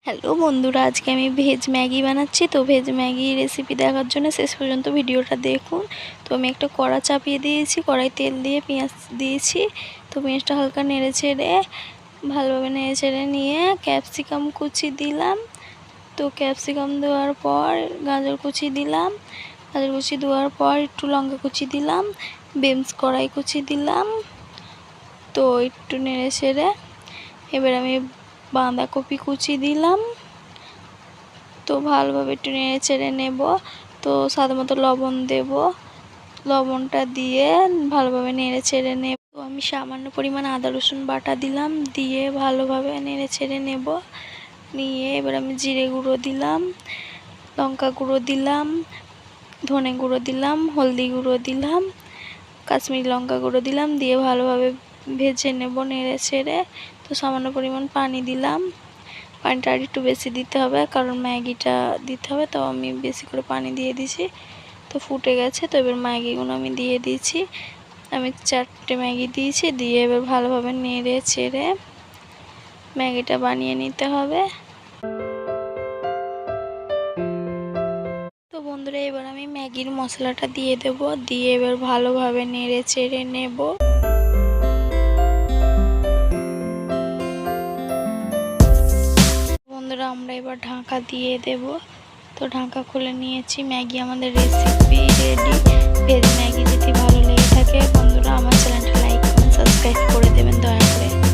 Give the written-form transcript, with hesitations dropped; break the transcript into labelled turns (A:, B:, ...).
A: Hello বন্ধুরা, আজকে আমি ভেজ ম্যাগি বানাচ্ছি। তো ভেজ ম্যাগি রেসিপি দেখার জন্য শেষ পর্যন্ত ভিডিওটা দেখুন। তো আমি একটা কড়া চাপিয়ে দিয়েছি, কড়াই তেল দিয়ে পেঁয়াজ দিয়েছি। তো পেঁয়াজটা হালকা নেড়ে ছেড়ে ভালোভাবে নেড়ে ছেড়ে নিয়ে ক্যাপসিকাম কুচি দিলাম। তো ক্যাপসিকাম দেওয়ার পর গাজর কুচি দিলাম। গাজর কুচি দেওয়ার পর একটু লঙ্কা কুচি দিলাম, বিনস কড়াই কুচি দিলাম। তো একটু নেড়ে ছেড়ে এবার আমি বাঁধাকপি কুচি দিলাম। তো ভালোভাবে একটু নেড়ে চেড়ে নেব। তো স্বাদ মতো লবণ দেব, লবণটা দিয়ে ভালোভাবে নেড়ে চেড়ে নেব। তো আমি সামান্য পরিমাণ আদা রসুন বাটা দিলাম, দিয়ে ভালোভাবে নেড়ে চেড়ে নেব। নিয়ে এবার আমি জিরে গুঁড়ো দিলাম, লঙ্কা গুঁড়ো দিলাম, ধনে গুঁড়ো দিলাম, হলদি গুঁড়ো দিলাম, কাশ্মীরি লঙ্কা গুঁড়ো দিলাম, দিয়ে ভালোভাবে ভেজে নেব নেড়ে ছেড়ে। তো সামান্য পরিমাণ পানি দিলাম, পানিটা আর একটু বেশি দিতে হবে কারণ ম্যাগিটা দিতে হবে। তো আমি বেশি করে পানি দিয়ে দিয়েছি। তো ফুটে গেছে। তো এবার ম্যাগিগুলো আমি দিয়ে দিয়েছি। আমি 4টে ম্যাগি দিয়েছি, দিয়ে এবার ভালোভাবে নেড়ে চেড়ে ম্যাগিটা বানিয়ে নিতে হবে। তো বন্ধুরা, এবার আমি ম্যাগির মশলাটা দিয়ে দেব, দিয়ে এবার ভালোভাবে নেড়ে চেড়ে নেব। বন্ধুরা, আমরা এবার ঢাকা দিয়ে দেব। তো ঢাকা খুলে নিয়েছি, ম্যাগি আমাদের রেসিপি রেডি। ভেজ ম্যাগি যদি ভালো লেগে থাকে বন্ধুরা, আমার চ্যানেলটা লাইক কমেন্ট সাবস্ক্রাইব করে দেবেন দয়া করে।